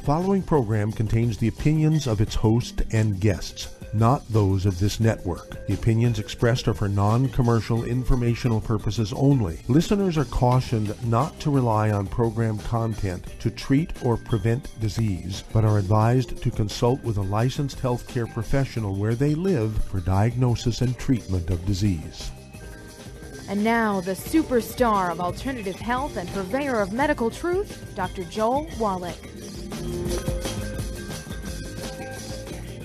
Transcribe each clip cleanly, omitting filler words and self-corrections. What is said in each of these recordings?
following program contains the opinions of its host and guests, not those of this network. The opinions expressed are for non-commercial informational purposes only. Listeners are cautioned not to rely on program content to treat or prevent disease, but are advised to consult with a licensed healthcare professional where they live for diagnosis and treatment of disease. And now, the superstar of alternative health and purveyor of medical truth, Dr. Joel Wallach.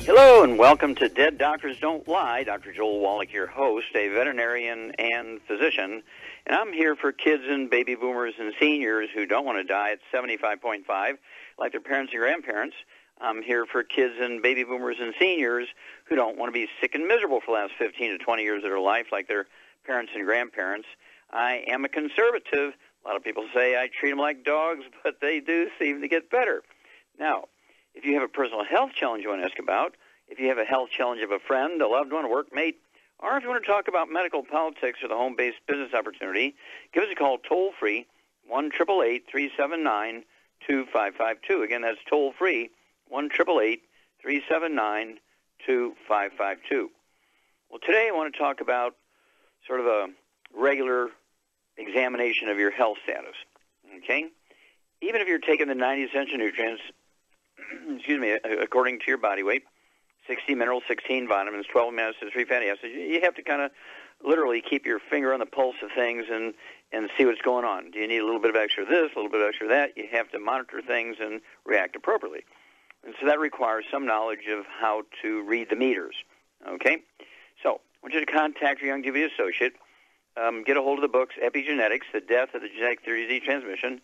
Hello, and welcome to Dead Doctors Don't Lie. Dr. Joel Wallach, your host, a veterinarian and physician. And I'm here for kids and baby boomers and seniors who don't want to die at 75.5 like their parents and grandparents. I'm here for kids and baby boomers and seniors who don't want to be sick and miserable for the last 15 to 20 years of their life like their parents and grandparents. I am a conservative. A lot of people say I treat them like dogs, but they do seem to get better. Now, if you have a personal health challenge you want to ask about, if you have a health challenge of a friend, a loved one, a workmate, or if you want to talk about medical politics or the home-based business opportunity, give us a call toll-free, 1-888-379-2552. Again, that's toll-free, 1-888-379-2552. Well, today I want to talk about sort of a regular examination of your health status, okay? Even if you're taking the 90 essential nutrients, according to your body weight, 60 minerals, 16 vitamins, 12 amino acids, 3 fatty acids, you have to kind of literally keep your finger on the pulse of things and see what's going on. Do you need a little bit of extra this, a little bit of extra that? You have to monitor things and react appropriately. And so that requires some knowledge of how to read the meters, okay? So I want you to contact your young DVD associate, get a hold of the books, Epigenetics, The Death of the Genetic Theory of Disease Transmission,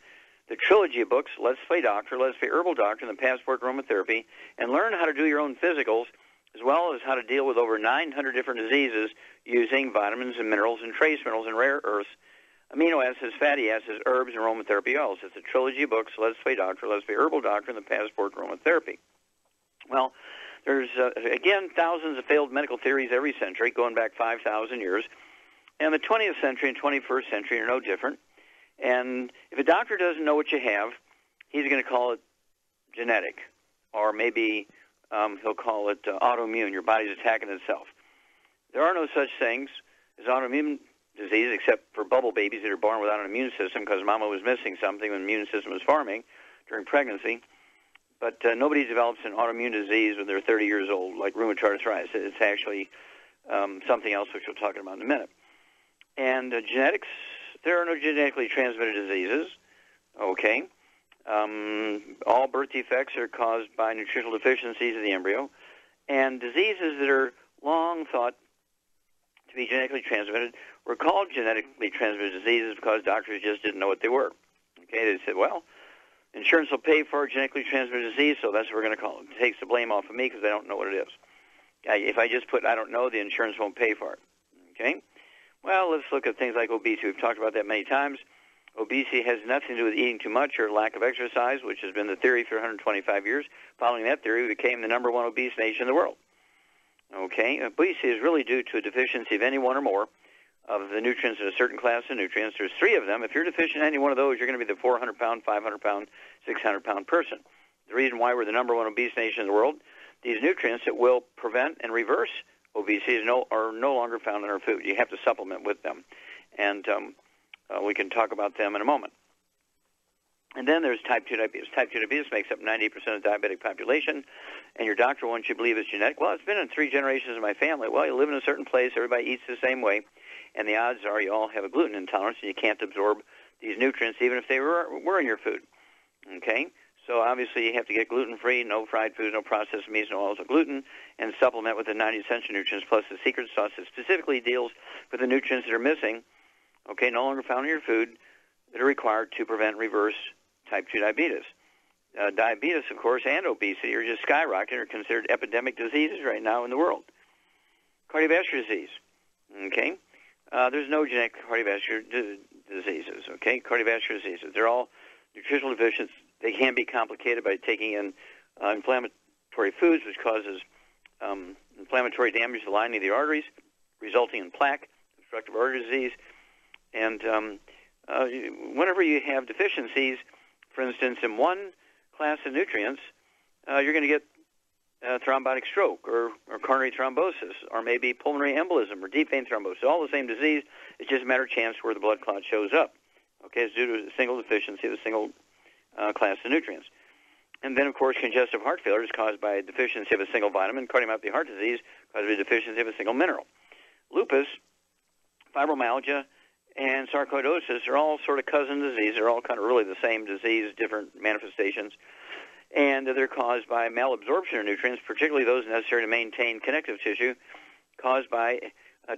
the trilogy of books, Let's Play Doctor, Let's Play Herbal Doctor, and the Passport Aromatherapy, and learn how to do your own physicals, as well as how to deal with over 900 different diseases using vitamins and minerals and trace minerals and rare earths, amino acids, fatty acids, herbs, and aromatherapy oils. It's a trilogy of books, Let's Play Doctor, Let's Play Herbal Doctor, and the Passport Aromatherapy. Well, there's, again, thousands of failed medical theories every century, going back 5,000 years. And the 20th century and 21st century are no different. And if a doctor doesn't know what you have, he's going to call it genetic. Or maybe he'll call it autoimmune, your body's attacking itself. There are no such things as autoimmune disease except for bubble babies that are born without an immune system because mama was missing something when the immune system was forming during pregnancy. But nobody develops an autoimmune disease when they're 30 years old, like rheumatoid arthritis. It's actually something else, which we'll talk about in a minute. And genetics, there are no genetically transmitted diseases, okay? All birth defects are caused by nutritional deficiencies of the embryo. And diseases that are long thought to be genetically transmitted were called genetically transmitted diseases because doctors just didn't know what they were. Okay, they said, well, insurance will pay for a genetically transmitted disease, so that's what we're going to call it. It takes the blame off of me because I don't know what it is. If I just put I don't know, the insurance won't pay for it. Okay? Well, let's look at things like obesity. We've talked about that many times. Obesity has nothing to do with eating too much or lack of exercise, which has been the theory for 125 years. Following that theory, we became the number one obese nation in the world. Okay? Obesity is really due to a deficiency of any one or more of the nutrients in a certain class of nutrients. There's 3 of them. If you're deficient in any one of those, you're going to be the 400-pound, 500-pound, 600-pound person. The reason why we're the number one obese nation in the world, these nutrients that will prevent and reverse obesity are no longer found in our food. You have to supplement with them. And we can talk about them in a moment. And then there's type 2 diabetes. Type 2 diabetes makes up 90% of the diabetic population, and your doctor wants you to believe it's genetic. Well, it's been in 3 generations of my family. Well, you live in a certain place, everybody eats the same way, and the odds are you all have a gluten intolerance, and you can't absorb these nutrients even if they were in your food. Okay? So obviously you have to get gluten-free, no fried foods, no processed meats, no oils of gluten, and supplement with the 90 essential nutrients plus the secret sauce that specifically deals with the nutrients that are missing, okay, no longer found in your food, that are required to prevent and reverse type 2 diabetes. Diabetes, of course, and obesity are just skyrocketing, are considered epidemic diseases right now in the world. Cardiovascular disease, okay? There's no genetic cardiovascular diseases, okay? Cardiovascular diseases, they're all nutritional deficiencies. They can be complicated by taking in inflammatory foods, which causes inflammatory damage to the lining of the arteries, resulting in plaque, obstructive artery disease. And whenever you have deficiencies, for instance, in one class of nutrients, you're going to get thrombotic stroke or coronary thrombosis or maybe pulmonary embolism or deep vein thrombosis. All the same disease. It's just a matter of chance where the blood clot shows up. Okay, it's due to a single deficiency of a single class of nutrients. And then, of course, congestive heart failure is caused by a deficiency of a single vitamin. Cardiomyopathy heart disease caused by a deficiency of a single mineral. Lupus, fibromyalgia, and sarcoidosis are all sort of cousin diseases. They're all kind of really the same disease, different manifestations. And they're caused by malabsorption of nutrients, particularly those necessary to maintain connective tissue, caused by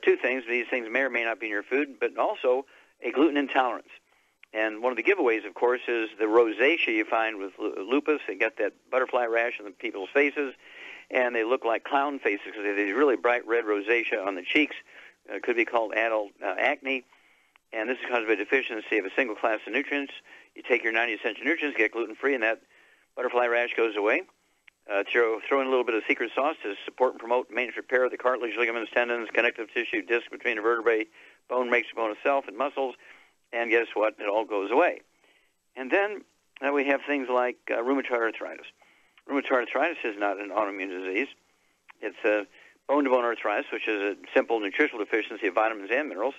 two things. These things may or may not be in your food, but also a gluten intolerance. And one of the giveaways, of course, is the rosacea you find with lupus. They get that butterfly rash on the people's faces, and they look like clown faces because they have these really bright red rosacea on the cheeks. It could be called adult acne, and this is caused by a deficiency of a single class of nutrients. You take your 90 essential nutrients, get gluten-free, and that butterfly rash goes away. Throw in a little bit of secret sauce to support and promote maintenance repair of the cartilage, ligaments, tendons, connective tissue, disc between the vertebrae, bone makes the bone itself, and muscles. And guess what? It all goes away. And then we have things like rheumatoid arthritis. Rheumatoid arthritis is not an autoimmune disease. It's a bone-to-bone arthritis, which is a simple nutritional deficiency of vitamins and minerals.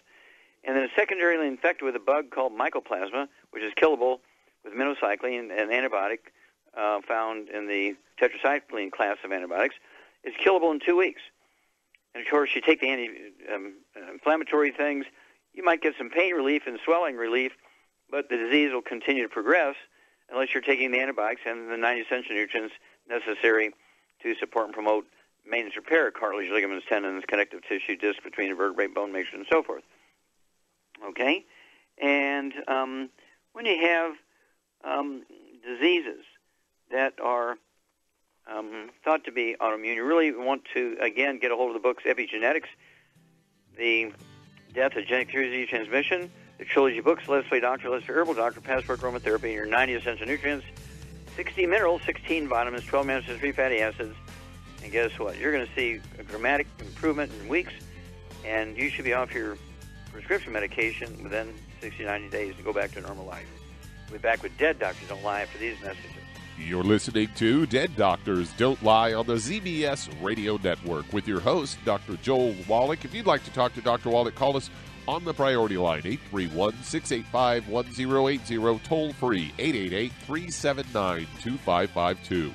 And then it's secondarily infected with a bug called mycoplasma, which is killable with minocycline, an antibiotic found in the tetracycline class of antibiotics. It's killable in 2 weeks. And, of course, you take the anti-inflammatory things, you might get some pain relief and swelling relief, but the disease will continue to progress unless you're taking the antibiotics and the 90 essential nutrients necessary to support and promote maintenance repair of cartilage, ligaments, tendons, connective tissue, disc between the vertebrae, bone mixture, and so forth. Okay? And when you have diseases that are thought to be autoimmune, you really want to, again, get a hold of the books Epigenetics, the Death of Genetic Theory of Disease Transmission, the trilogy books, Let's Play Doctor, Let's Play Herbal Doctor, Passport Aromatherapy, and your 90 essential nutrients, 60 minerals, 16 vitamins, 12 amino acids, 3 fatty acids. And guess what? You're going to see a dramatic improvement in weeks, and you should be off your prescription medication within 60, 90 days to go back to normal life. We'll be back with Dead Doctors Don't Lie after these messages. You're listening to Dead Doctors Don't Lie on the ZBS Radio Network with your host, Dr. Joel Wallach. If you'd like to talk to Dr. Wallach, call us on the priority line, 831-685-1080, toll free, 888-379-2552.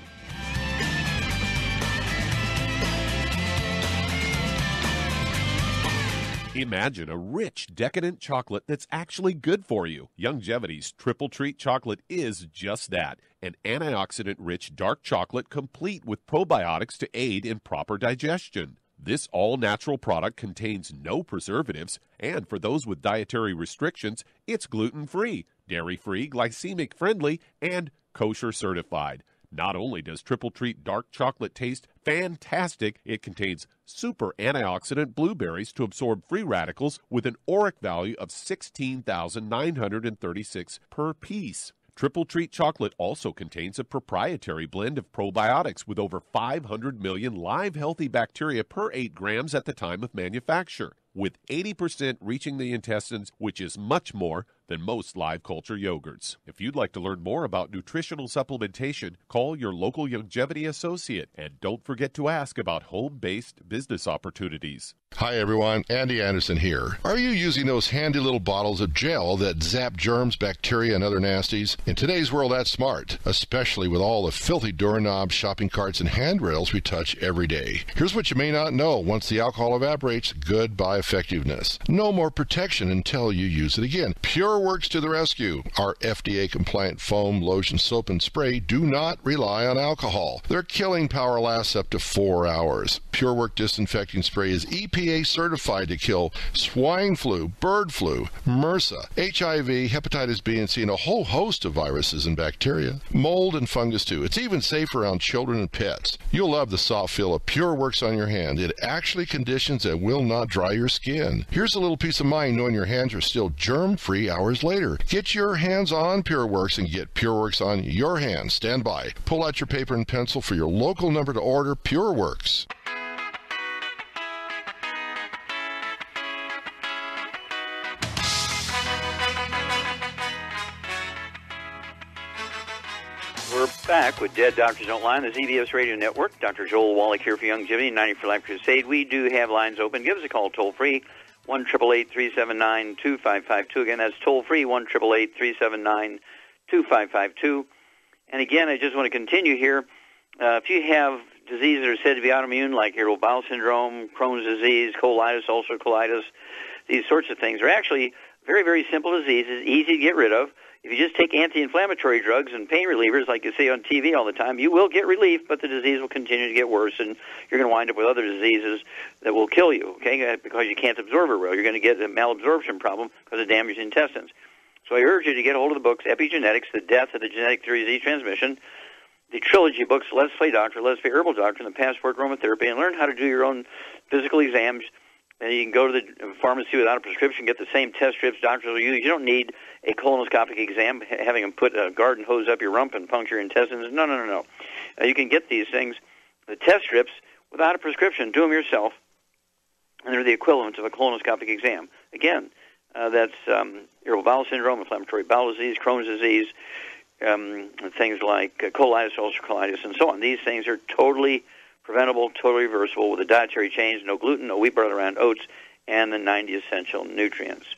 Imagine a rich, decadent chocolate that's actually good for you. Longevity's Triple Treat chocolate is just that, an antioxidant-rich dark chocolate complete with probiotics to aid in proper digestion. This all-natural product contains no preservatives, and for those with dietary restrictions, it's gluten-free, dairy-free, glycemic-friendly, and kosher certified. Not only does Triple Treat dark chocolate taste fantastic, it contains super antioxidant blueberries to absorb free radicals with an ORAC value of 16,936 per piece. Triple Treat chocolate also contains a proprietary blend of probiotics with over 500 million live healthy bacteria per 8 grams at the time of manufacture, with 80% reaching the intestines, which is much more than most live culture yogurts. If you'd like to learn more about nutritional supplementation, call your local longevity associate, and don't forget to ask about home-based business opportunities. Hi everyone, Andy Anderson here. Are you using those handy little bottles of gel that zap germs, bacteria, and other nasties? In today's world, that's smart, especially with all the filthy doorknobs, shopping carts, and handrails we touch every day. Here's what you may not know. Once the alcohol evaporates, goodbye effectiveness. No more protection until you use it again. PureWorks to the rescue. Our FDA-compliant foam, lotion, soap, and spray do not rely on alcohol. Their killing power lasts up to 4 hours. PureWorks disinfecting spray is EPA certified to kill swine flu, bird flu, MRSA, HIV, hepatitis B and C, and a whole host of viruses and bacteria. Mold and fungus too. It's even safe around children and pets. You'll love the soft feel of PureWorks on your hand. It actually conditions and will not dry your skin. Here's a little peace of mind knowing your hands are still germ-free hours later. Get your hands on PureWorks and get PureWorks on your hands. Stand by. Pull out your paper and pencil for your local number to order PureWorks. We're Back with Dead Doctors Don't Lie on the ZBS Radio Network. Dr. Joel Wallach here for Longevity, 90 for Life Crusade. We do have lines open. Give us a call toll-free, 1-888-379-2552. Again, that's toll-free, 1-888-379-2552. And again, I just want to continue here. If you have diseases that are said to be autoimmune, like irritable bowel syndrome, Crohn's disease, colitis, ulcerative colitis, these sorts of things are actually very, very simple diseases, easy to get rid of. If you just take anti-inflammatory drugs and pain relievers like you see on TV all the time, you will get relief, but the disease will continue to get worse, and you're going to wind up with other diseases that will kill you, okay, because you can't absorb it well. You're going to get a malabsorption problem because of damaged intestines. So I urge you to get a hold of the books, Epigenetics, The Death of the Genetic Theory of Disease Transmission, the trilogy books, Let's Play Doctor, Let's Play Herbal Doctor, and the Passport Aromatherapy, and learn how to do your own physical exams. And you can go to the pharmacy without a prescription, get the same test strips doctors will use. You don't need a colonoscopic exam, having them put a garden hose up your rump and puncture your intestines. No. You can get these things, the test strips, without a prescription. Do them yourself, and they're the equivalent of a colonoscopic exam. Again, that's irritable bowel syndrome, inflammatory bowel disease, Crohn's disease, things like colitis, ulcerative colitis, and so on. These things are totally preventable, totally reversible with a dietary change, no gluten, no wheat, barley, and oats, and the 90 essential nutrients.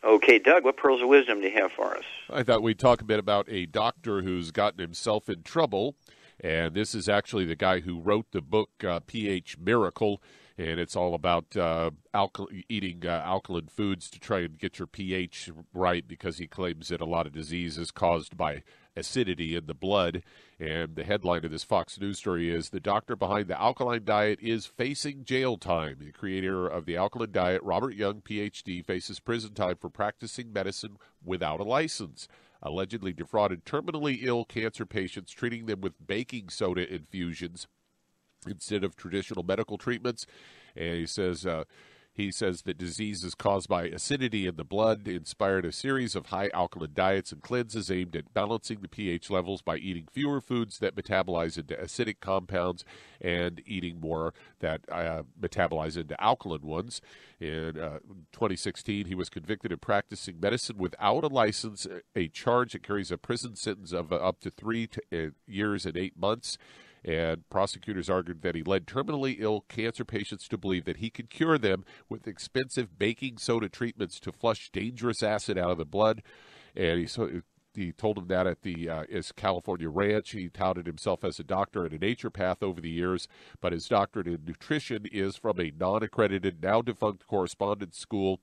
Okay, Doug, what pearls of wisdom do you have for us? I thought we'd talk a bit about a doctor who's gotten himself in trouble, and this is actually the guy who wrote the book pH Miracle, and it's all about eating alkaline foods to try and get your pH right, because he claims that a lot of disease is caused by acidity in the blood. And the headline of this Fox News story is, "The doctor behind the alkaline diet is facing jail time." The creator of the alkaline diet, Robert Young, Ph.D., faces prison time for practicing medicine without a license. Allegedly defrauded terminally ill cancer patients, treating them with baking soda infusions instead of traditional medical treatments. And he says that disease is caused by acidity in the blood, inspired a series of high alkaline diets and cleanses aimed at balancing the pH levels by eating fewer foods that metabolize into acidic compounds and eating more that metabolize into alkaline ones. In 2016, he was convicted of practicing medicine without a license, a charge that carries a prison sentence of up to 3 years and 8 months. And prosecutors argued that he led terminally ill cancer patients to believe that he could cure them with expensive baking soda treatments to flush dangerous acid out of the blood. And he told him that at his California ranch. He touted himself as a doctor and a naturopath over the years, but his doctorate in nutrition is from a non-accredited, now-defunct correspondence school,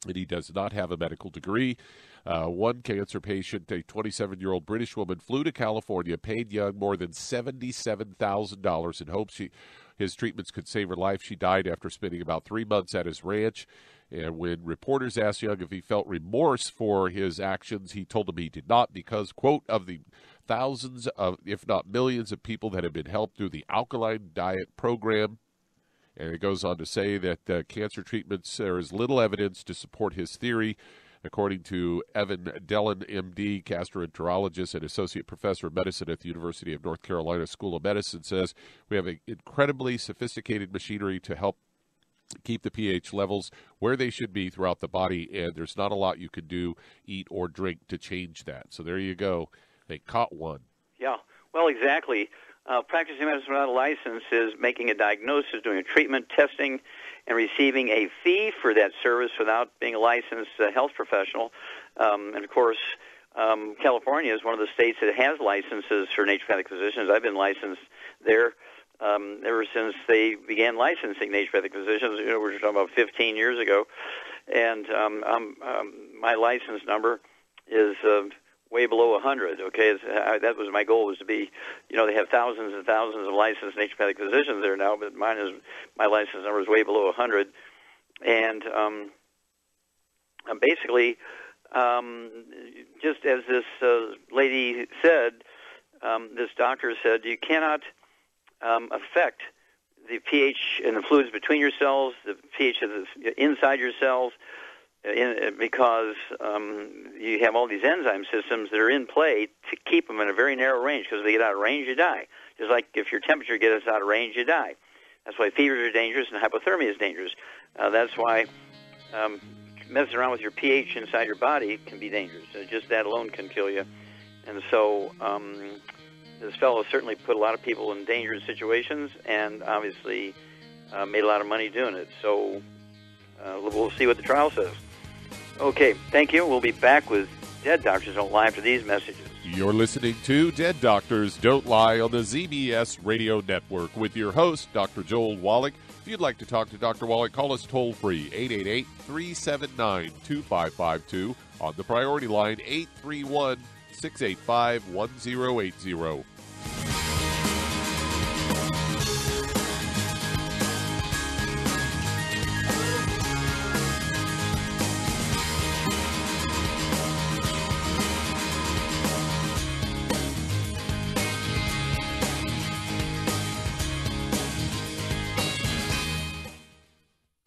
and he does not have a medical degree. One cancer patient, a 27-year-old British woman, flew to California, paid Young more than $77,000 in hopes his treatments could save her life. She died after spending about 3 months at his ranch. And when reporters asked Young if he felt remorse for his actions, he told them he did not, because, quote, of the thousands of, if not millions of people that have been helped through the alkaline diet program. And it goes on to say that cancer treatments, there is little evidence to support his theory. According to Evan Dellin, M.D., gastroenterologist and associate professor of medicine at the University of North Carolina School of Medicine, says we have an incredibly sophisticated machinery to help keep the pH levels where they should be throughout the body, and there's not a lot you can do, eat or drink to change that. So there you go. They caught one. Yeah, well, exactly. Practicing medicine without a license is making a diagnosis, doing a treatment, testing, and receiving a fee for that service without being a licensed health professional. And, of course, California is one of the states that has licenses for naturopathic physicians. I've been licensed there ever since they began licensing naturopathic physicians. We're talking about 15 years ago. And my license number is way below 100, okay? That was my goal, was to be, they have thousands and thousands of licensed naturopathic physicians there now, but my license number is way below 100. And basically, just as this lady said, this doctor said, you cannot affect the pH and the fluids between your cells, the pH of inside your cells, because you have all these enzyme systems that are in play to keep them in a very narrow range, because if they get out of range, you die. Just like if your temperature gets out of range, you die. That's why fevers are dangerous and hypothermia is dangerous. That's why messing around with your pH inside your body can be dangerous. Just that alone can kill you. And so this fellow certainly put a lot of people in dangerous situations and obviously made a lot of money doing it. So we'll see what the trial says. Okay, thank you. We'll be back with Dead Doctors Don't Lie after these messages. You're listening to Dead Doctors Don't Lie on the ZBS Radio Network with your host, Dr. Joel Wallach. If you'd like to talk to Dr. Wallach, call us toll-free, 888-379-2552. On the priority line, 831-685-1080.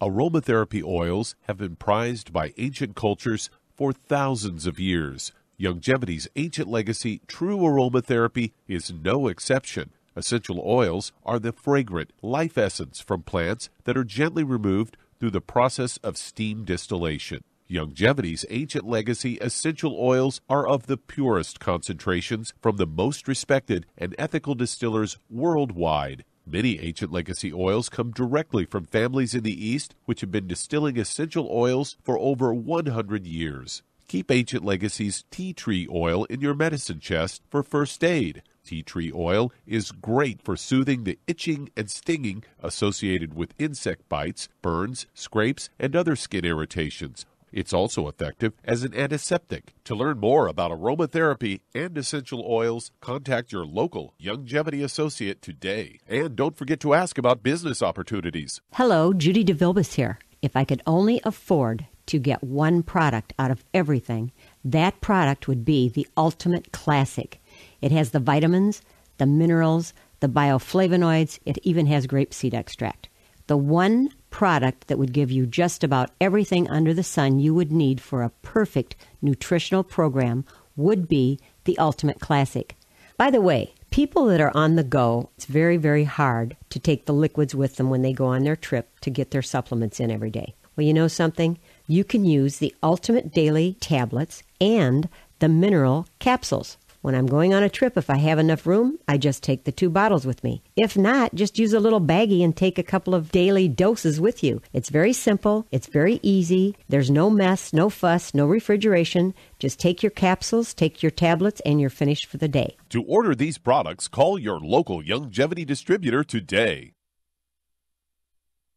Aromatherapy oils have been prized by ancient cultures for thousands of years. Longevity's ancient legacy, true aromatherapy, is no exception. Essential oils are the fragrant life essence from plants that are gently removed through the process of steam distillation. Longevity's ancient legacy essential oils are of the purest concentrations from the most respected and ethical distillers worldwide. Many ancient legacy oils come directly from families in the East which have been distilling essential oils for over 100 years. Keep Ancient Legacy's tea tree oil in your medicine chest for first aid. Tea tree oil is great for soothing the itching and stinging associated with insect bites, burns, scrapes, and other skin irritations. It's also effective as an antiseptic. To learn more about aromatherapy and essential oils, contact your local Longevity associate today. And don't forget to ask about business opportunities. Hello, Judy DeVilbus here. If I could only afford to get one product out of everything, that product would be the Ultimate Classic. It has the vitamins, the minerals, the bioflavonoids. It even has grapeseed extract. The one product that would give you just about everything under the sun you would need for a perfect nutritional program would be the Ultimate Classic. By the way, people that are on the go, it's very, very hard to take the liquids with them when they go on their trip to get their supplements in every day. Well, you know something? You can use the Ultimate Daily Tablets and the mineral capsules. When I'm going on a trip, if I have enough room, I just take the 2 bottles with me. If not, just use a little baggie and take a couple of daily doses with you. It's very simple. It's very easy. There's no mess, no fuss, no refrigeration. Just take your capsules, take your tablets, and you're finished for the day. To order these products, call your local Longevity distributor today.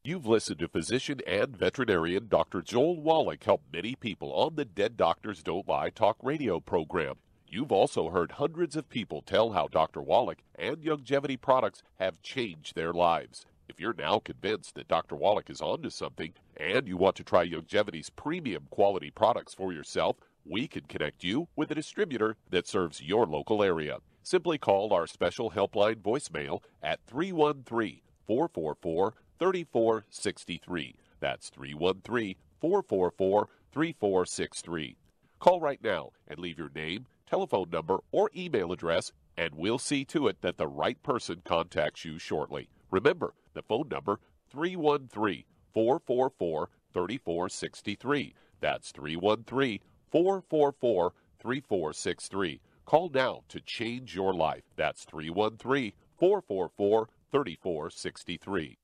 You've listened to physician and veterinarian Dr. Joel Wallach help many people on the Dead Doctors Don't Lie talk radio program. You've also heard hundreds of people tell how Dr. Wallach and Longevity products have changed their lives. If you're now convinced that Dr. Wallach is onto something and you want to try Longevity's premium quality products for yourself, we can connect you with a distributor that serves your local area. Simply call our special helpline voicemail at 313-444-3463. That's 313-444-3463. Call right now and leave your name, telephone number, or email address, and we'll see to it that the right person contacts you shortly. Remember, the phone number, 313-444-3463. That's 313-444-3463. Call now to change your life. That's 313-444-3463.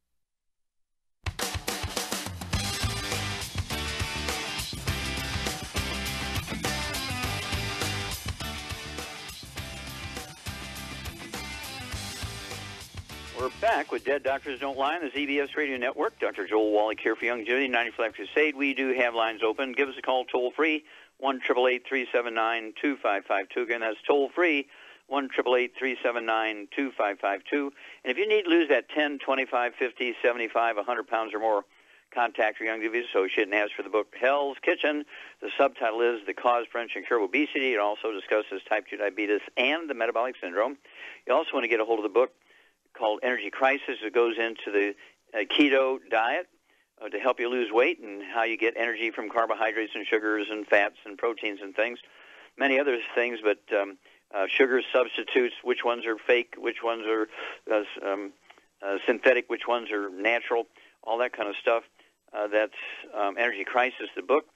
We're back with Dead Doctors Don't Lie on the ZBS Radio Network. Dr. Joel Wallach here for Longevity 95 Crusade. We do have lines open. Give us a call toll-free, 1-888-379-2552. Again, that's toll-free, 1-888-379-2552. And if you need to lose that 10, 25, 50, 75, 100 pounds or more, contact your Longevity associate and ask for the book Hell's Kitchen. The subtitle is The Cause, Prevention, and Cure of Obesity. It also discusses type 2 diabetes and the metabolic syndrome. You also want to get a hold of the book called Energy Crisis. It goes into the keto diet to help you lose weight and how you get energy from carbohydrates and sugars and fats and proteins and things. Many other things, but sugar substitutes, which ones are fake, which ones are synthetic, which ones are natural, all that kind of stuff. That's Energy Crisis, the book.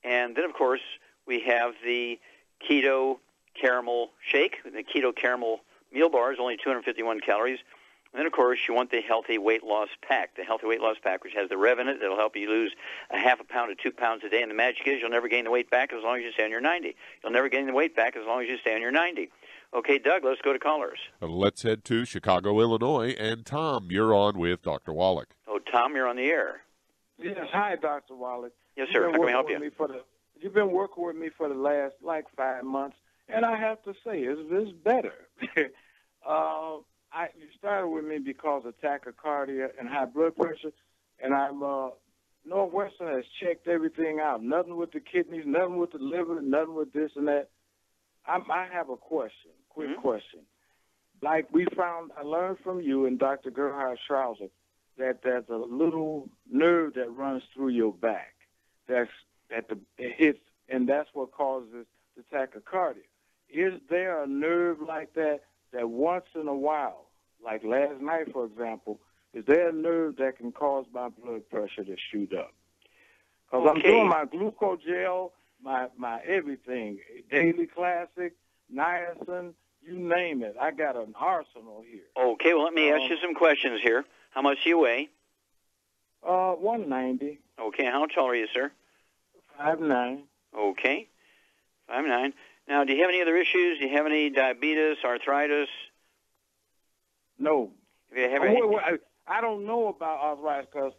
And then, of course, we have the Keto Caramel Shake, the Keto Caramel meal bar is only 251 calories. And then, of course, you want the Healthy Weight Loss Pack, which has the Rev in it. That'll help you lose a half a pound to 2 pounds a day. And the magic is you'll never gain the weight back as long as you stay on your 90. You'll never gain the weight back as long as you stay on your 90. Okay, Doug, let's go to callers. Let's head to Chicago, Illinois. And Tom, you're on with Dr. Wallach. Oh, Tom, you're on the air. Yes, hi, Dr. Wallach. Yes, sir. How can we help you? You've been working with me for the last, 5 months, and I have to say, it's better. You started with me because of tachycardia and high blood pressure, and Northwestern has checked everything out. Nothing with the kidneys, nothing with the liver, nothing with this and that. I have a question, quick question. Like I learned from you and Dr. Gerhard Schrauser that there's a little nerve that runs through your back it hits, and that's what causes the tachycardia. Is there a nerve like that once in a while, like last night, for example, is there a nerve that can cause my blood pressure to shoot up? Because I'm doing my glucogel, my everything, Daily Classic, niacin, you name it. I got an arsenal here. Okay, well, let me ask you some questions here. How much do you weigh? 190. Okay, how tall are you, sir? 5'9". Okay, 5'9". Now, do you have any other issues? Do you have any diabetes, arthritis? No. I don't know about arthritis because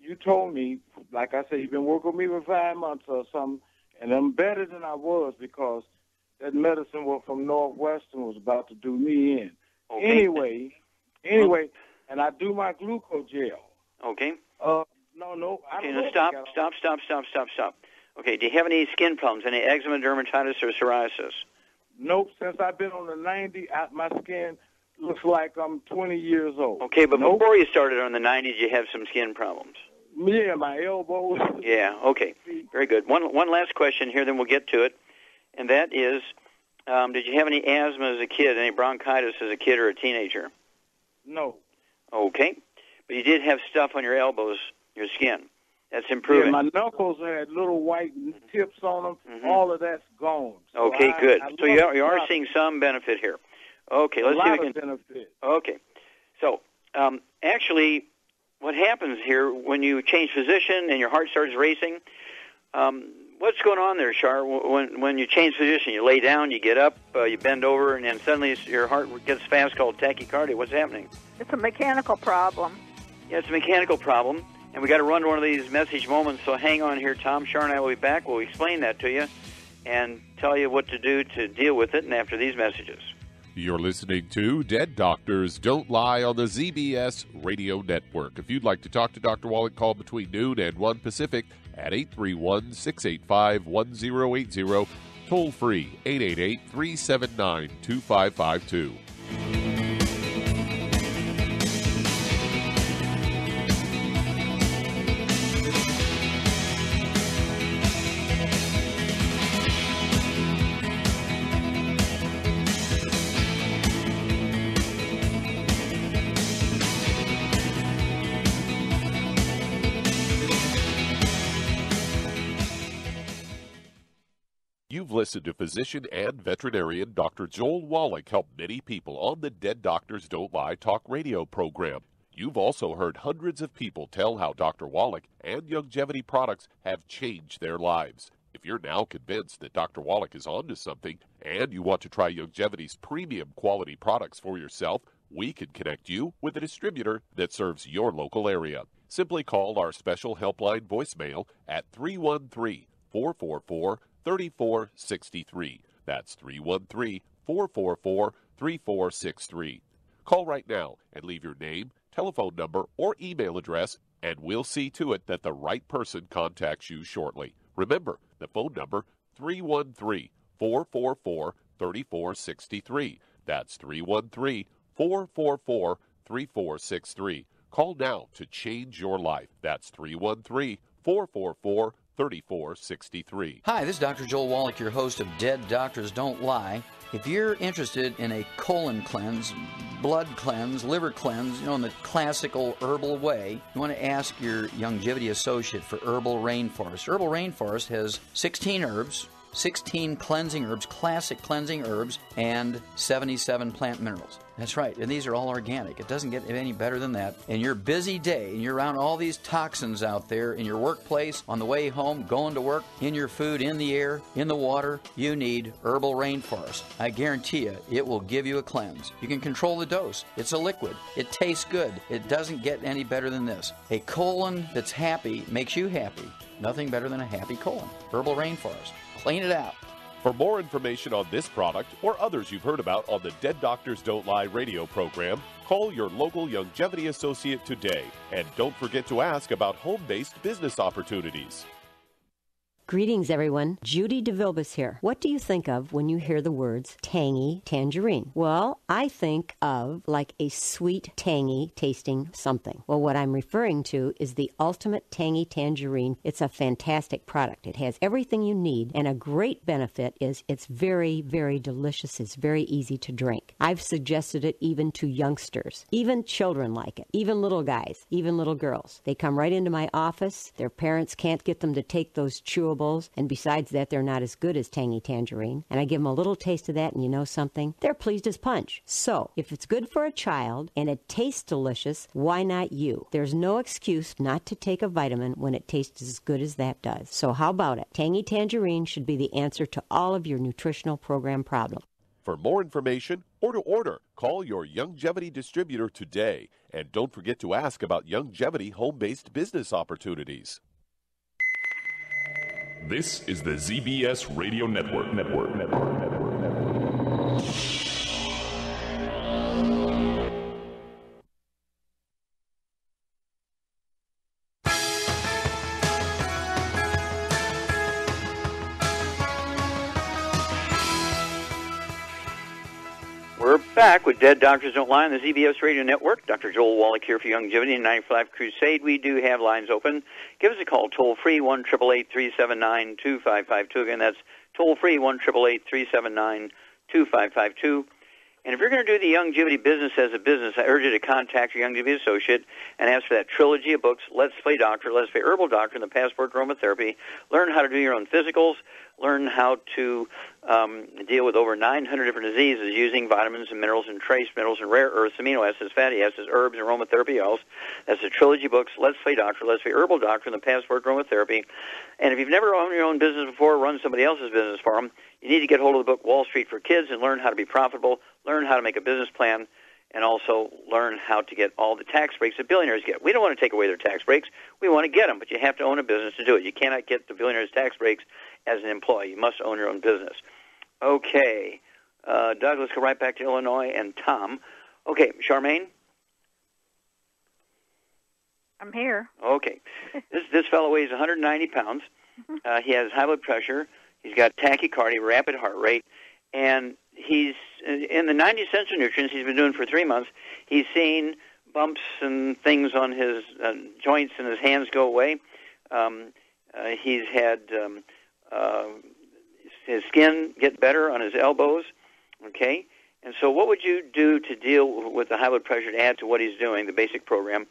you told me, like I said, you've been working with me for 5 months or something, and I'm better than I was because that medicine from Northwestern was about to do me in. Okay. Anyway, and I do my glucogel. Okay. No. Okay, now stop. Okay, do you have any skin problems, any eczema, dermatitis, or psoriasis? Nope. Since I've been on the 90, my skin looks like I'm 20 years old. Okay, but before you started on the 90, did you have some skin problems? Yeah, my elbows. Yeah, okay. Very good. One last question here, then we'll get to it, and that is, did you have any asthma as a kid, any bronchitis as a kid or a teenager? No. Okay. But you did have stuff on your elbows, your skin. That's improving. Yeah, my knuckles had little white tips on them. Mm-hmm. All of that's gone. So okay, good. So you are seeing some benefit here. Okay, let's see if we can. Benefit. Okay. So, actually, what happens here when you change position and your heart starts racing, what's going on there, Char? When you change position, you lay down, you get up, you bend over, and then suddenly your heart gets fast, called tachycardia. What's happening? It's a mechanical problem. Yeah, it's a mechanical problem, and we got to run one of these message moments, so hang on here, Tom. Char and I will be back. We'll explain that to you and tell you what to do to deal with it, and after these messages. You're listening to Dead Doctors Don't Lie on the ZBS Radio Network. If you'd like to talk to Dr. Wallach, call between noon and 1 Pacific at 831-685-1080, toll free 888-379-2552. You've listened to physician and veterinarian Dr. Joel Wallach help many people on the Dead Doctors Don't Lie talk radio program. You've also heard hundreds of people tell how Dr. Wallach and Youngevity products have changed their lives. If you're now convinced that Dr. Wallach is onto something and you want to try Youngevity's premium quality products for yourself, we can connect you with a distributor that serves your local area. Simply call our special helpline voicemail at 313-444-3463. That's 313-444-3463. Call right now and leave your name, telephone number, or email address, and we'll see to it that the right person contacts you shortly. Remember, the phone number, 313-444-3463. That's 313-444-3463. Call now to change your life. That's 313-444-3463. Hi, this is Dr. Joel Wallach, your host of Dead Doctors Don't Lie. If you're interested in a colon cleanse, blood cleanse, liver cleanse, in the classical herbal way, you want to ask your Youngevity associate for Herbal Rainforest. Herbal Rainforest has 16 herbs, 16 cleansing herbs, classic cleansing herbs, and 77 plant minerals. That's right, and these are all organic. It doesn't get any better than that. In your busy day, and you're around all these toxins out there in your workplace, on the way home, going to work, in your food, in the air, in the water, you need Herbal Rainforest. I guarantee you, it will give you a cleanse. You can control the dose. It's a liquid. It tastes good. It doesn't get any better than this. A colon that's happy makes you happy. Nothing better than a happy colon. Herbal Rainforest. Clean it out. For more information on this product or others you've heard about on the Dead Doctors Don't Lie radio program, call your local Longevity associate today. And don't forget to ask about home-based business opportunities. Greetings, everyone. Judy DeVilbus here. What do you think of when you hear the words tangy tangerine? Well, I think of like a sweet, tangy tasting something. Well, what I'm referring to is the Ultimate Tangy Tangerine. It's a fantastic product. It has everything you need, and a great benefit is it's very, very delicious. It's very easy to drink. I've suggested it even to youngsters. Even children like it. Even little guys. Even little girls. They come right into my office. Their parents can't get them to take those chewables. And besides that, they're not as good as Tangy Tangerine. And I give them a little taste of that, and you know something? They're pleased as punch. So, if it's good for a child and it tastes delicious, why not you? There's no excuse not to take a vitamin when it tastes as good as that does. So how about it? Tangy Tangerine should be the answer to all of your nutritional program problems. For more information or to order, call your Longevity distributor today. And don't forget to ask about Longevity home-based business opportunities. This is the ZBS Radio Network. We're back with Dead Doctors Don't Lie on the ZBS Radio Network. Dr. Joel Wallach here for Longevity and 95 Crusade. We do have lines open. Give us a call, toll-free, 1-888-379-2552. Again, that's toll-free, 1-888-379-2552. And if you're going to do the Longevity business as a business, I urge you to contact your Longevity associate and ask for that trilogy of books, Let's Play Doctor, Let's Play Herbal Doctor, and the Passport to Aromatherapy. Learn how to do your own physicals. Learn how to deal with over 900 different diseases using vitamins and minerals and trace minerals and rare earths, amino acids, fatty acids, herbs, and aromatherapy oils. That's the trilogy books, Let's Play Doctor, Let's Play Herbal Doctor, and the Passport to Aromatherapy. And if you've never owned your own business before, run somebody else's business for them, you need to get hold of the book Wall Street for Kids and learn how to be profitable, learn how to make a business plan, and also learn how to get all the tax breaks that billionaires get. We don't want to take away their tax breaks. We want to get them, but you have to own a business to do it. You cannot get the billionaires' tax breaks as an employee. You must own your own business. Okay. Doug, let's go right back to Illinois and Tom. Okay, Charmaine? I'm here. Okay. This fellow weighs 190 pounds. He has high blood pressure. He's got tachycardia, rapid heart rate, and he's in the 90 essential nutrients he's been doing for 3 months. He's seen bumps and things on his joints and his hands go away. He's had his skin get better on his elbows. Okay, and so what would you do to deal with the high blood pressure to add to what he's doing, the basic program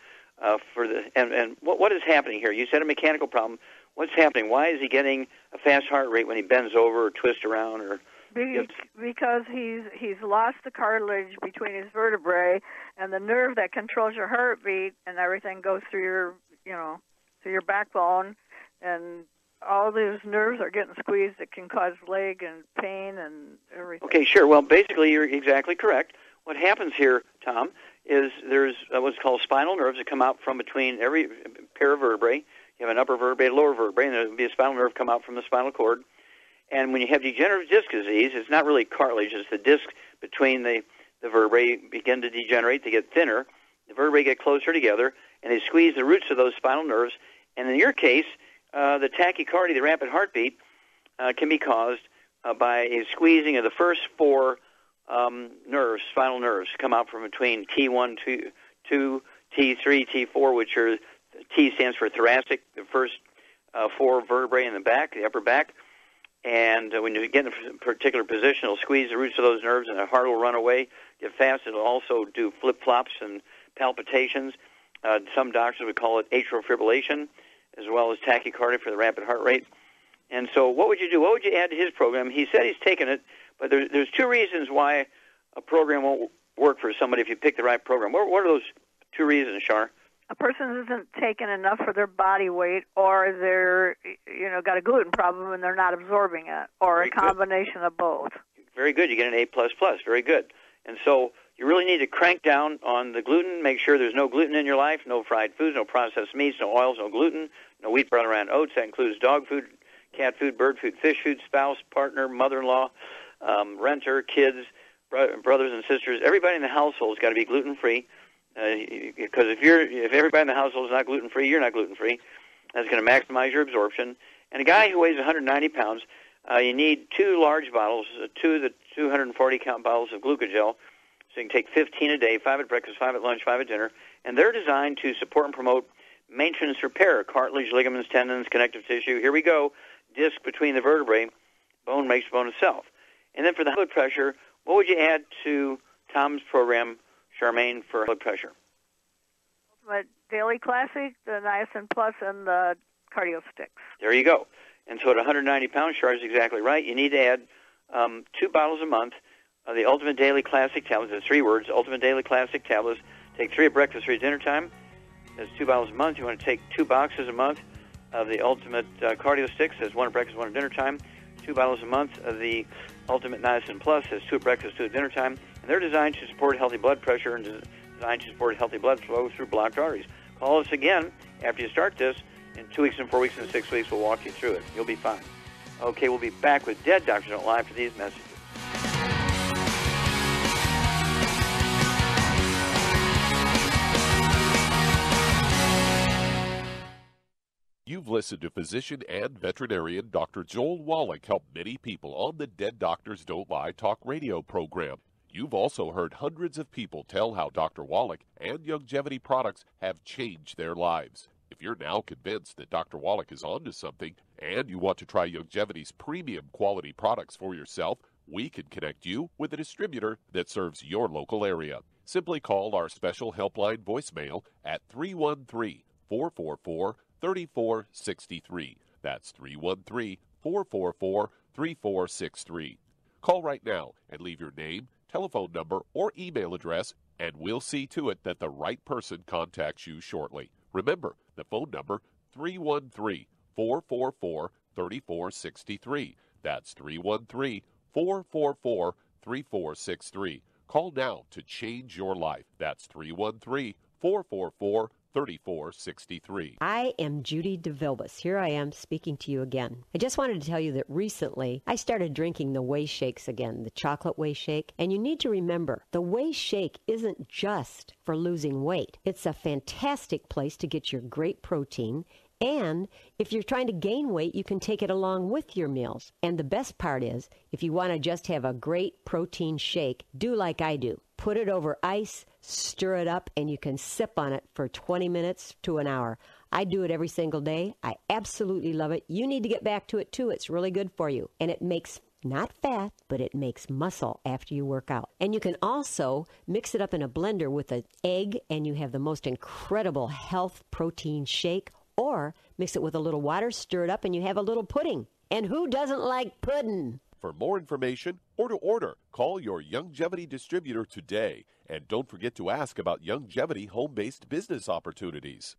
for the and what is happening here? You said a mechanical problem. What's happening? Why is he getting a fast heart rate when he bends over or twists around or? Because he's lost the cartilage between his vertebrae, and the nerve that controls your heartbeat and everything goes through your backbone, and all those nerves are getting squeezed. It can cause leg and pain and everything. Okay, sure. Well, basically, you're exactly correct. What happens here, Tom, is there's what's called spinal nerves that come out from between every pair of vertebrae. You have an upper vertebrae, a lower vertebrae, and there'll be a spinal nerve come out from the spinal cord. And when you have degenerative disc disease, it's not really cartilage. It's the disc between the vertebrae begin to degenerate. They get thinner. The vertebrae get closer together, and they squeeze the roots of those spinal nerves. And in your case, the tachycardia, the rapid heartbeat, can be caused by a squeezing of the first four nerves, spinal nerves, come out from between T1, T2, T3, T4, which are, T stands for thoracic, the first four vertebrae in the back, the upper back. And when you get in a particular position, it'll squeeze the roots of those nerves, and the heart will run away, get fast. It'll also do flip-flops and palpitations. Some doctors would call it atrial fibrillation, as well as tachycardia for the rapid heart rate. And so what would you do? What would you add to his program? He said he's taken it, but there's two reasons why a program won't work for somebody if you pick the right program. What are those two reasons, Shar? A person isn't taking enough for their body weight, or they're, got a gluten problem and they're not absorbing it, or Very a combination of both. Very good. You get an A++. Very good. And so you really need to crank down on the gluten. Make sure there's no gluten in your life, no fried foods, no processed meats, no oils, no gluten, no wheat, brown, around oats. That includes dog food, cat food, bird food, fish food, spouse, partner, mother-in-law, renter, kids, brothers and sisters. Everybody in the household's got to be gluten-free. Because if everybody in the household is not gluten-free, you're not gluten-free. That's going to maximize your absorption. And a guy who weighs 190 pounds, you need 2 large bottles, 2 of the 240-count bottles of glucogel. So you can take 15 a day, 5 at breakfast, 5 at lunch, 5 at dinner. And they're designed to support and promote maintenance repair, cartilage, ligaments, tendons, connective tissue. Here we go, disc between the vertebrae, bone makes bone itself. And then for the blood pressure, what would you add to Tom's program, Charmaine, for blood pressure? Ultimate Daily Classic, the Niacin Plus, and the Cardio Sticks. There you go. And so at 190 pounds, Char is exactly right. You need to add 2 bottles a month of the Ultimate Daily Classic tablets. That's 3 words, Ultimate Daily Classic tablets. Take 3 at breakfast, 3 at dinner time. That's 2 bottles a month. You want to take 2 boxes a month of the Ultimate Cardio Sticks. That's 1 at breakfast, 1 at dinner time. 2 bottles a month of the Ultimate Niacin Plus. That's 2 at breakfast, 2 at dinner time. And they're designed to support healthy blood pressure and designed to support healthy blood flow through blocked arteries. Call us again after you start this. In 2 weeks and 4 weeks and 6 weeks, we'll walk you through it. You'll be fine. Okay, we'll be back with Dead Doctors Don't Lie for these messages. You've listened to physician and veterinarian Dr. Joel Wallach help many people on the Dead Doctors Don't Lie talk radio program. You've also heard hundreds of people tell how Dr. Wallach and Youngevity products have changed their lives. If you're now convinced that Dr. Wallach is onto something and you want to try Youngevity's premium quality products for yourself, we can connect you with a distributor that serves your local area. Simply call our special helpline voicemail at 313-444-3463. That's 313-444-3463. Call right now and leave your name, telephone number, or email address, and we'll see to it that the right person contacts you shortly. Remember, the phone number, 313-444-3463. That's 313-444-3463. Call now to change your life. That's 313-444-3463. 3463. I am Judy DeVilbus. Here I am speaking to you again. I just wanted to tell you that recently I started drinking the Whey Shakes again, the chocolate Whey Shake. And you need to remember, the Whey Shake isn't just for losing weight. It's a fantastic place to get your great protein. And if you're trying to gain weight, you can take it along with your meals. And the best part is, if you want to just have a great protein shake, do like I do. Put it over ice, stir it up, and you can sip on it for 20 minutes to an hour. I do it every single day. I absolutely love it. You need to get back to it, too. It's really good for you. And it makes not fat, but it makes muscle after you work out. And you can also mix it up in a blender with an egg, and you have the most incredible health protein shake. Or mix it with a little water, stir it up, and you have a little pudding. And who doesn't like pudding? For more information or to order, call your Youngevity distributor today. And don't forget to ask about Youngevity home-based business opportunities.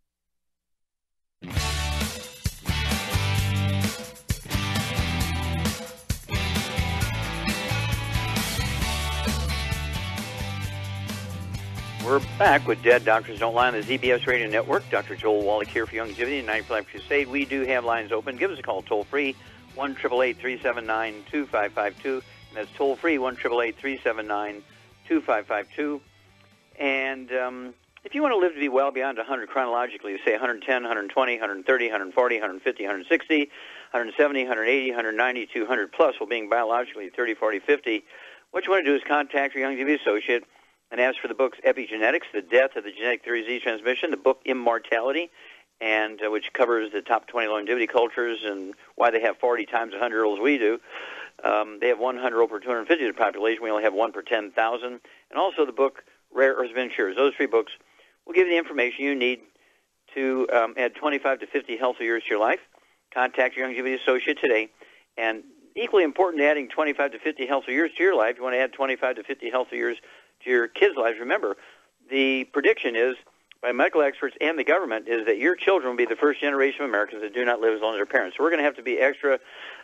We're back with Dead Doctors Don't Lie on the ZBS Radio Network. Dr. Joel Wallach here for Youngevity and 90 Life Crusade. We do have lines open. Give us a call toll-free, 1-888-379-2552. And that's toll-free, 1-888-379-2552. And if you want to live to be well beyond 100 chronologically, say 110, 120, 130, 140, 150, 160, 170, 180, 190, 200 plus, while being biologically 30, 40, 50, what you want to do is contact your Youngevity associate and ask for the books Epigenetics, The Death of the Genetic Theory of Disease Transmission, the book Immortality, and which covers the top 20 longevity cultures and why they have 40 times 100-year-olds we do. They have 100 per 250 of the population. We only have 1 per 10,000. And also the book Rare Earth Ventures. Those 3 books will give you the information you need to add 25 to 50 healthy years to your life. contact your longevity associate today. And equally important to adding 25 to 50 healthy years to your life, you want to add 25 to 50 healthy years to your kids' lives. Remember, the prediction is, by medical experts and the government, is that your children will be the first generation of Americans that do not live as long as their parents. So we're going to have to be extra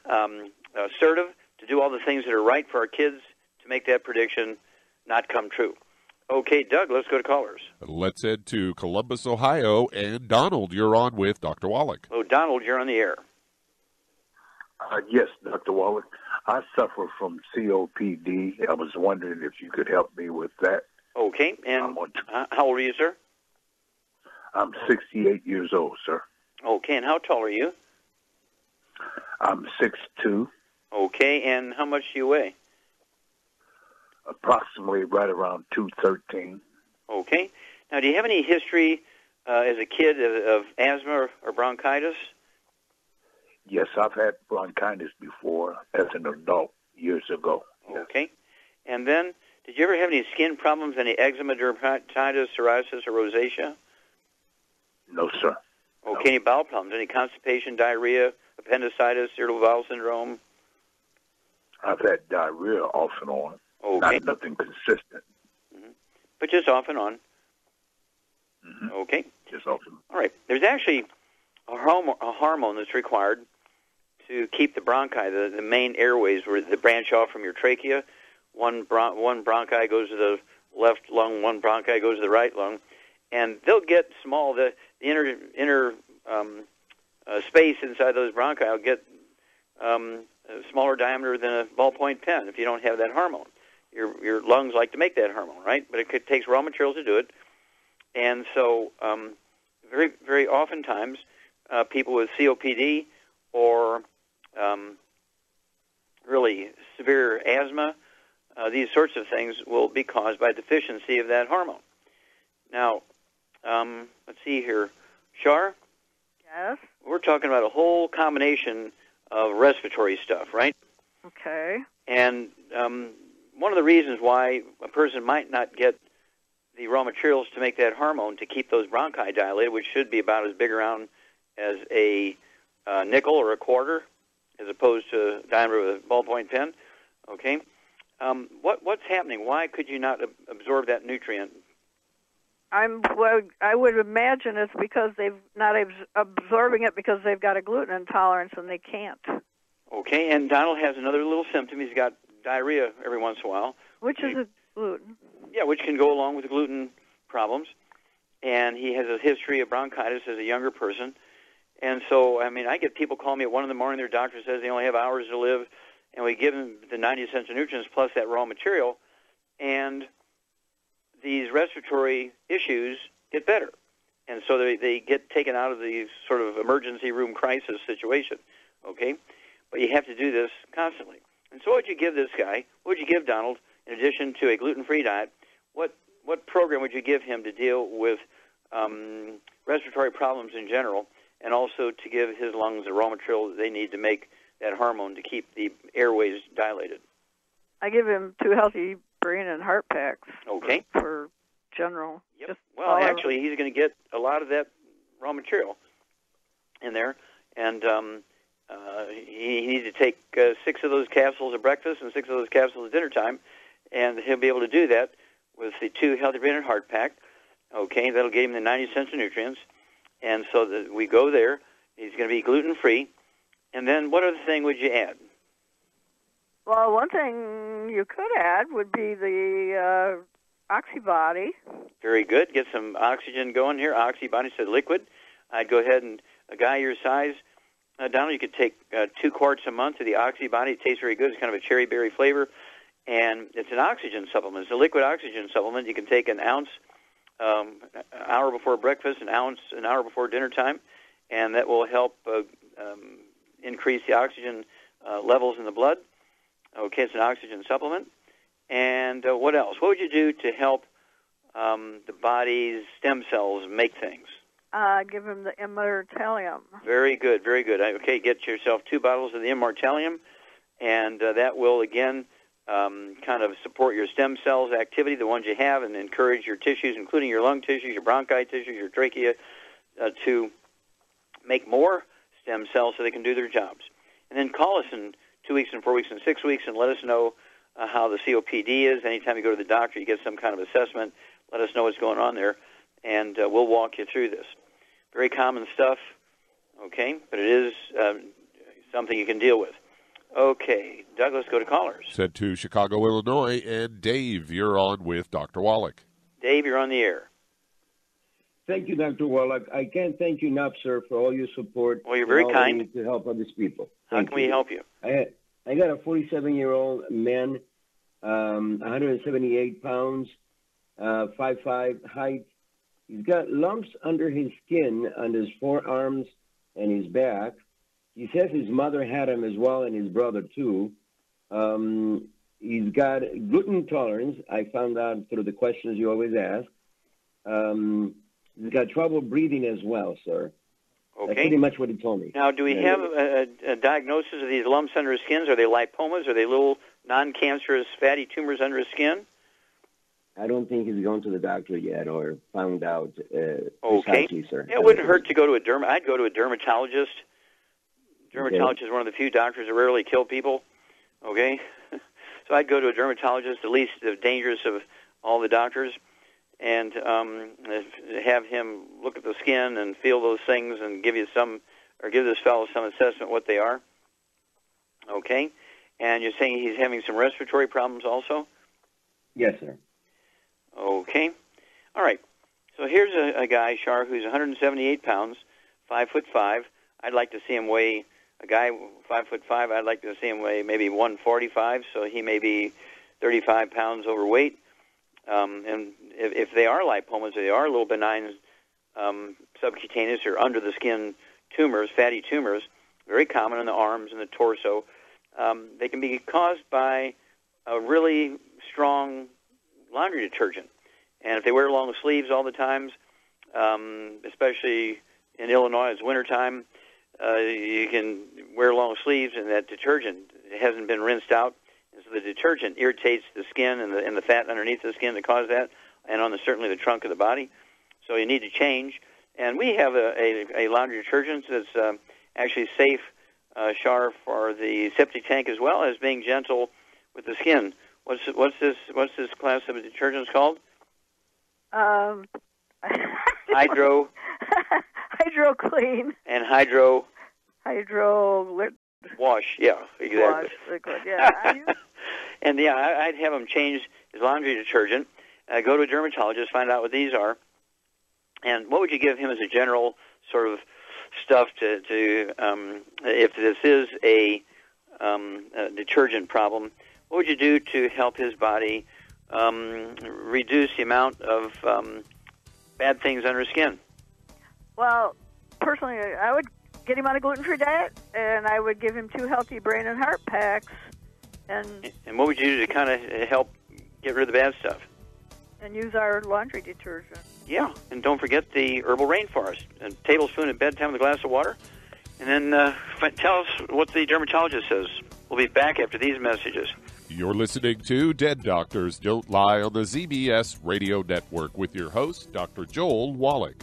assertive to do all the things that are right for our kids to make that prediction not come true. Okay, Doug, let's go to callers. Let's head to Columbus, Ohio, and Donald, you're on with Dr. Wallach. Oh, Donald, you're on the air. Yes, Dr. Wallach. I suffer from COPD. I was wondering if you could help me with that. Okay, and how old are you, sir? I'm 68 years old, sir. Okay, and how tall are you? I'm 6'2". Okay, and how much do you weigh? Approximately right around 213. Okay. Now, do you have any history as a kid of asthma or bronchitis? Yes, I've had bronchitis before as an adult years ago. Yes. Okay. And then, did you ever have any skin problems, any eczema, dermatitis, psoriasis, or rosacea? No, sir. Okay. No. Any bowel problems, any constipation, diarrhea, appendicitis, irritable bowel syndrome? I've had diarrhea off and on. Okay. Not nothing consistent. Mm-hmm. But just off and on. Mm-hmm. Okay. Just off and on. All right. There's actually a hormone that's required to keep the bronchi, the main airways where they branch off from your trachea. One bronchi goes to the left lung, one bronchi goes to the right lung, and they'll get small. The inner space inside those bronchi will get a smaller diameter than a ballpoint pen if you don't have that hormone. Your lungs like to make that hormone, right? But it takes raw materials to do it. And so very, very oftentimes people with COPD or really severe asthma, these sorts of things will be caused by deficiency of that hormone. Now, let's see here. Shar? Yes? We're talking about a whole combination of respiratory stuff, right? Okay. And one of the reasons why a person might not get the raw materials to make that hormone to keep those bronchi dilated, which should be about as big around as a nickel or a quarter, as opposed to diameter with a ballpoint pen. Okay, what's happening? Why could you not absorb that nutrient? I would imagine it's because they've not absorbing it because they've got a gluten intolerance and they can't. Okay, and Donald has another little symptom. He's got diarrhea every once in a while. Which is a gluten. Yeah, which can go along with the gluten problems. And he has a history of bronchitis as a younger person. And so, I mean, I get people call me at 1 in the morning. Their doctor says they only have hours to live, and we give them the 90 essential nutrients plus that raw material, and these respiratory issues get better. And so they get taken out of the sort of emergency room crisis situation, okay? But you have to do this constantly. And so what would you give this guy? What would you give Donald, in addition to a gluten-free diet? What program would you give him to deal with respiratory problems in general, and also to give his lungs the raw material that they need to make that hormone to keep the airways dilated? I give him 2 healthy brain and heart packs. Okay. For general. Yep. Well, actually, he's going to get a lot of that raw material in there, and he needs to take 6 of those capsules at breakfast and 6 of those capsules at dinner time, and he'll be able to do that with the 2 healthy brain and heart pack. Okay, that'll give him the 90 essential nutrients, and so that we go there. He's going to be gluten-free, and then what other thing would you add? Well, one thing you could add would be the Oxybody. Very good. Get some oxygen going here. Oxybody said liquid. I'd go ahead and, a guy your size, Donald, you could take 2 quarts a month of the Oxybody. It tastes very good. It's kind of a cherry berry flavor, and it's an oxygen supplement. It's a liquid oxygen supplement. You can take an ounce an hour before breakfast, an ounce an hour before dinner time, and that will help increase the oxygen levels in the blood. Okay, it's an oxygen supplement. And what else? What would you do to help the body's stem cells make things? Give him the Immortalium. Very good, very good. Okay, get yourself 2 bottles of the Immortalium, and that will, again, kind of support your stem cells activity, the ones you have, and encourage your tissues, including your lung tissues, your bronchi tissues, your trachea, to make more stem cells so they can do their jobs. And then call us in 2 weeks and 4 weeks and 6 weeks and let us know how the COPD is. Anytime you go to the doctor, you get some kind of assessment. Let us know what's going on there, and we'll walk you through this. Very common stuff, okay, but it is something you can deal with. Okay, Doug, let's go to callers. Sent to Chicago, Illinois, and Dave, you're on with Dr. Wallach. Dave, you're on the air. Thank you, Dr. Wallach. I can't thank you enough, sir, for all your support. Well, you're very kind. To help other people. How can we help you? I got a 47-year-old man, 178 pounds, 5'5" height. He's got lumps under his skin, on his forearms and his back. He says his mother had him as well, and his brother too. He's got gluten intolerance. I found out through the questions you always ask. He's got trouble breathing as well, sir. Okay. That's pretty much what he told me. Now, do we have a diagnosis of these lumps under his skin? Are they lipomas? Are they little non-cancerous fatty tumors under his skin? I don't think he's gone to the doctor yet or found out. Okay. Precisely, sir. It wouldn't hurt to go to I'd go to a dermatologist. Dermatologist is one of the few doctors that rarely kill people. Okay? So I'd go to a dermatologist, the least dangerous of all the doctors, and have him look at the skin and feel those things and give this fellow some assessment what they are. Okay? And you're saying he's having some respiratory problems also? Yes, sir. Okay. All right. So here's a guy, Shar, who's 178 pounds, 5'5". I'd like to see him weigh, a guy 5'5", I'd like to see him weigh maybe 145, so he may be 35 pounds overweight. And if they are lipomas, they are little benign subcutaneous or under-the-skin tumors, fatty tumors, very common in the arms and the torso. They can be caused by a really strong laundry detergent. And if they wear long sleeves all the time, especially in Illinois, it's wintertime, you can wear long sleeves and that detergent hasn't been rinsed out. And so the detergent irritates the skin and the fat underneath the skin to cause that, and on certainly the trunk of the body. So you need to change. And we have a laundry detergent that's actually safe, Char, for the septic tank as well as being gentle with the skin. What's this class of detergents called? Hydro clean and hydro wash. Yeah, exactly. Wash liquid. Yeah. And yeah, I'd have him change his laundry detergent. Go to a dermatologist, find out what these are. And what would you give him as a general sort of stuff to if this is a detergent problem? What would you do to help his body reduce the amount of bad things under his skin? Well, personally, I would get him on a gluten-free diet, and I would give him 2 healthy brain and heart packs. And what would you do to kind of help get rid of the bad stuff? And use our laundry detergent. Yeah, and don't forget the herbal rainforest. A tablespoon at bedtime with a glass of water. And then tell us what the dermatologist says. We'll be back after these messages. You're listening to Dead Doctors Don't Lie on the ZBS Radio Network with your host, Dr. Joel Wallach.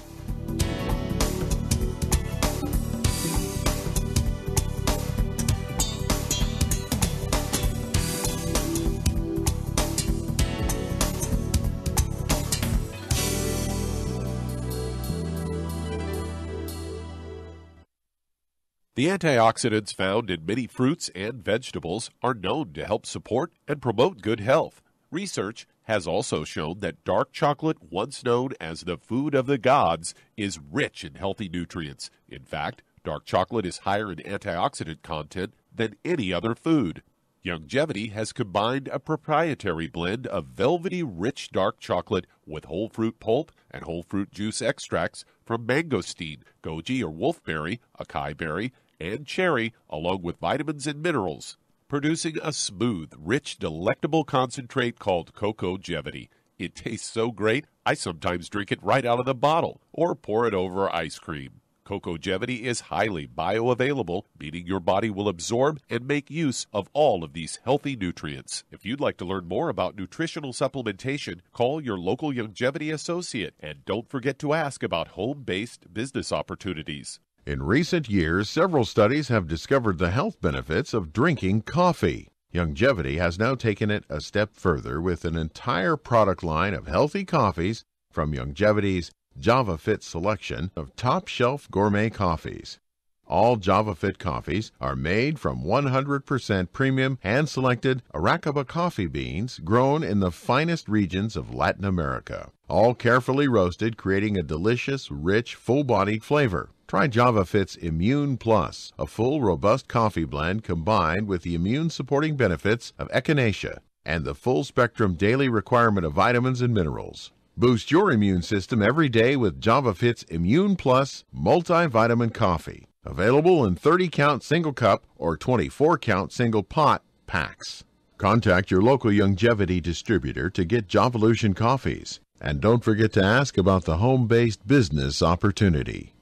The antioxidants found in many fruits and vegetables are known to help support and promote good health. Research has also shown that dark chocolate, once known as the food of the gods, is rich in healthy nutrients. In fact, dark chocolate is higher in antioxidant content than any other food. Youngevity has combined a proprietary blend of velvety rich dark chocolate with whole fruit pulp and whole fruit juice extracts from mangosteen, goji or wolfberry, acai berry, and cherry, along with vitamins and minerals, producing a smooth, rich, delectable concentrate called Cocogevity. It tastes so great, I sometimes drink it right out of the bottle or pour it over ice cream. Cocogevity is highly bioavailable, meaning your body will absorb and make use of all of these healthy nutrients. If you'd like to learn more about nutritional supplementation, call your local Youngevity associate, and don't forget to ask about home-based business opportunities. In recent years, several studies have discovered the health benefits of drinking coffee. Youngevity has now taken it a step further with an entire product line of healthy coffees from Youngevity's JavaFit selection of top-shelf gourmet coffees. All JavaFit coffees are made from 100% premium hand-selected Arequipa coffee beans grown in the finest regions of Latin America, all carefully roasted, creating a delicious, rich, full-bodied flavor. Try JavaFit's Immune Plus, a full, robust coffee blend combined with the immune-supporting benefits of echinacea and the full-spectrum daily requirement of vitamins and minerals. Boost your immune system every day with JavaFit's Immune Plus multivitamin coffee. Available in 30-count single cup or 24-count single pot packs. Contact your local Youngevity distributor to get Javalution coffees. And don't forget to ask about the home-based business opportunity.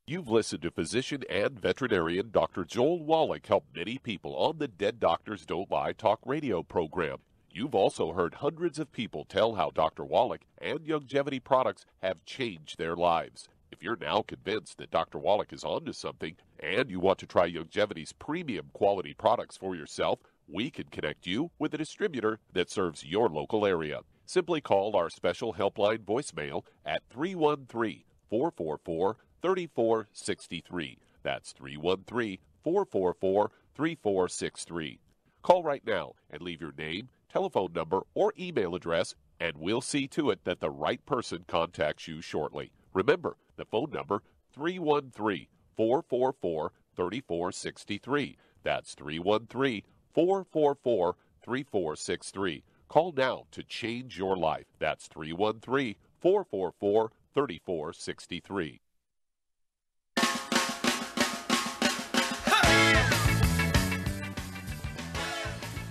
You've listened to physician and veterinarian Dr. Joel Wallach help many people on the Dead Doctors Don't Lie talk radio program. You've also heard hundreds of people tell how Dr. Wallach and Youngevity products have changed their lives. If you're now convinced that Dr. Wallach is onto something and you want to try Youngevity's premium quality products for yourself, we can connect you with a distributor that serves your local area. Simply call our special helpline voicemail at 313-444-3463. That's 313-444-3463. Call right now and leave your name, telephone number, or email address, and we'll see to it that the right person contacts you shortly. Remember, the phone number, 313-444-3463. That's 313-444-3463. Call now to change your life. That's 313-444-3463.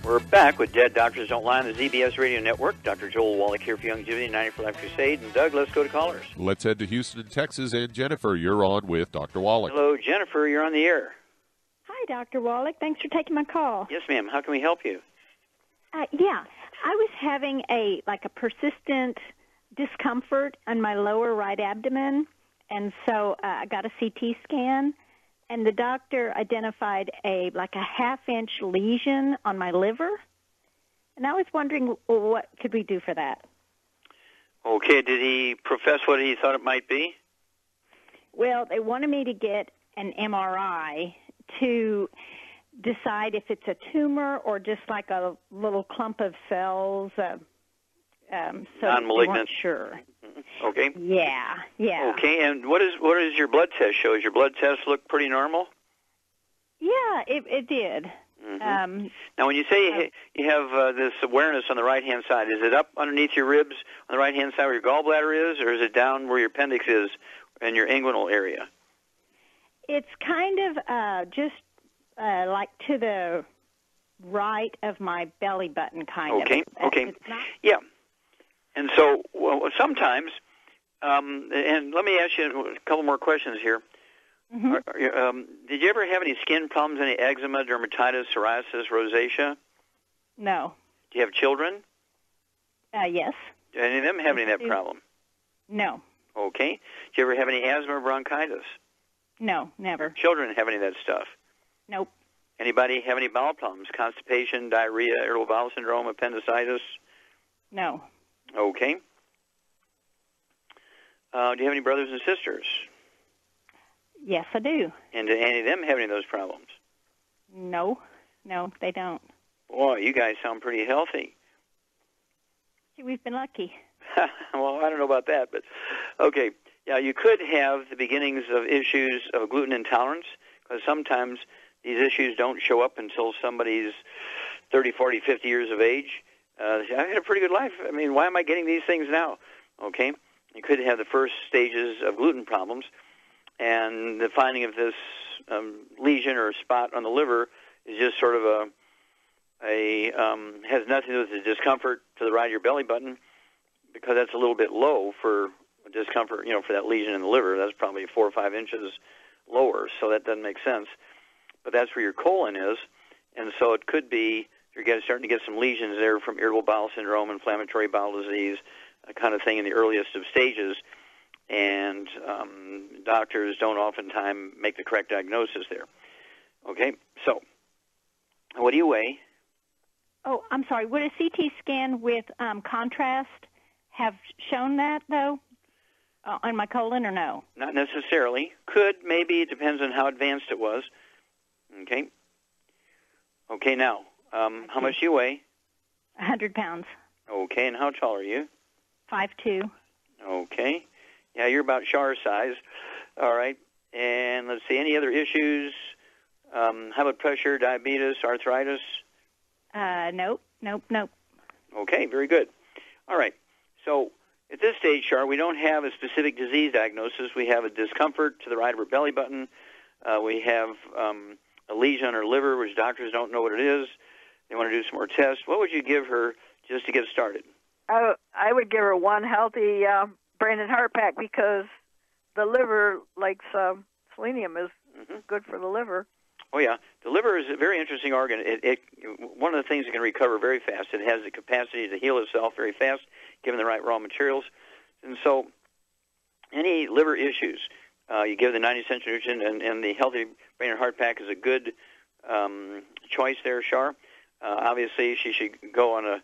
We're back with Dead Doctors Don't Lie on the ZBS Radio Network. Dr. Joel Wallach here for Youngevity, 90 for Life Crusade. And Doug, let's go to callers. Let's head to Houston, Texas. And Jennifer, you're on with Dr. Wallach. Hello, Jennifer. You're on the air. Hi, Dr. Wallach. Thanks for taking my call. Yes, ma'am. How can we help you? Yeah, I was having a persistent discomfort on my lower right abdomen, and so I got a CT scan. And the doctor identified a half-inch lesion on my liver. And I was wondering, what could we do for that? Okay. Did he profess what he thought it might be? Well, they wanted me to get an MRI to decide if it's a tumor or just like a little clump of cells. So non-malignant. They weren't sure. Okay. Yeah. Okay, and what is your blood test show? Does your blood test look pretty normal? Yeah, it did. Mm-hmm. Now, when you say you have this awareness on the right-hand side, is it up underneath your ribs on the right-hand side where your gallbladder is, or is it down where your appendix is in your inguinal area? It's kind of just like to the right of my belly button, kind of. Okay. Yeah. And so sometimes, and let me ask you a couple more questions here. Mm-hmm. Did you ever have any skin problems, any eczema, dermatitis, psoriasis, rosacea? No. Do you have children? Yes. Do any of them have any of that problem? No. Okay. Do you ever have any asthma or bronchitis? No, never. Children have any of that stuff? Nope. Anybody have any bowel problems, constipation, diarrhea, irritable bowel syndrome, appendicitis? No. Okay. Do you have any brothers and sisters? Yes, I do. And do any of them have any of those problems? No, they don't. Boy, you guys sound pretty healthy. We've been lucky. Well, I don't know about that, but okay. Yeah, you could have the beginnings of issues of gluten intolerance, because sometimes these issues don't show up until somebody's 30, 40, 50 years of age. I've had a pretty good life. I mean, why am I getting these things now? Okay. You could have the first stages of gluten problems, and the finding of this lesion or spot on the liver is just sort of has nothing to do with the discomfort to the right of your belly button, because that's a little bit low for discomfort, for that lesion in the liver. That's probably 4 or 5 inches lower, so that doesn't make sense. But that's where your colon is, and so it could be you're starting to get some lesions there from irritable bowel syndrome, inflammatory bowel disease, kind of thing in the earliest of stages. and doctors don't oftentimes make the correct diagnosis there. Okay, so what do you weigh? Oh, I'm sorry. Would a CT scan with contrast have shown that, though, on my colon, or no? Not necessarily. Could, maybe. It depends on how advanced it was. Okay. Okay, now, how much do you weigh? 100 pounds. Okay, and how tall are you? 5'2". Okay. Yeah, you're about Char size. All right. And let's see, any other issues? How about pressure, diabetes, arthritis? Nope. Okay, very good. All right. So at this stage, Char, we don't have a specific disease diagnosis. We have a discomfort to the right of her belly button. We have a lesion on her liver, which doctors don't know what it is. They want to do some more tests. What would you give her just to get started? I would give her one healthy brain and heart pack, because the liver, like selenium, is good for the liver. Oh, yeah. The liver is a very interesting organ. One of the things that can recover very fast. It has the capacity to heal itself very fast, given the right raw materials. And so any liver issues, you give the 90 Essential Nutrition, and the Healthy Brain and Heart Pack is a good choice there, Char. Obviously, she should go on a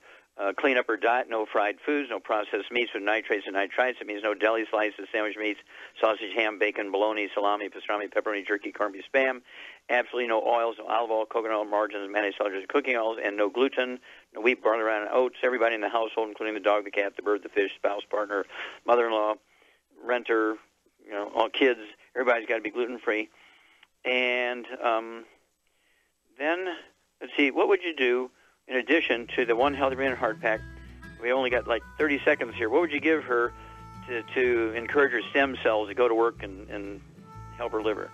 clean up her diet, no fried foods, no processed meats with nitrates and nitrites. It means no deli slices, sandwich meats, sausage, ham, bacon, bologna, salami, pastrami, pepperoni, jerky, corned beef, spam. Absolutely no oils, no olive oil, coconut oil, margarines, mayonnaise, celery, cooking oils, and no gluten, no wheat, barley, rye, and oats. Everybody in the household, including the dog, the cat, the bird, the fish, spouse, partner, mother-in-law, renter, all kids, everybody's got to be gluten-free. And then, let's see, what would you do in addition to the one Healthy Brain and Heart Pack? We only got like 30 seconds here. What would you give her to encourage her stem cells to go to work and help her liver?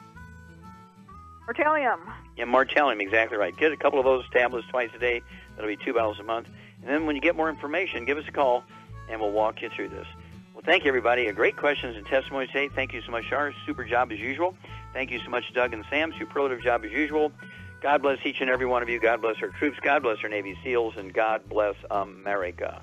Mortalium. Yeah, Mortalium, exactly right. Get a couple of those tablets twice a day. That'll be 2 bottles a month. And then when you get more information, give us a call, and we'll walk you through this. Well, thank you, everybody. Great questions and testimonies today. Thank you so much, Char. Super job as usual. Thank you so much, Doug and Sam. Superlative job as usual. God bless each and every one of you. God bless our troops. God bless our Navy SEALs. And God bless America.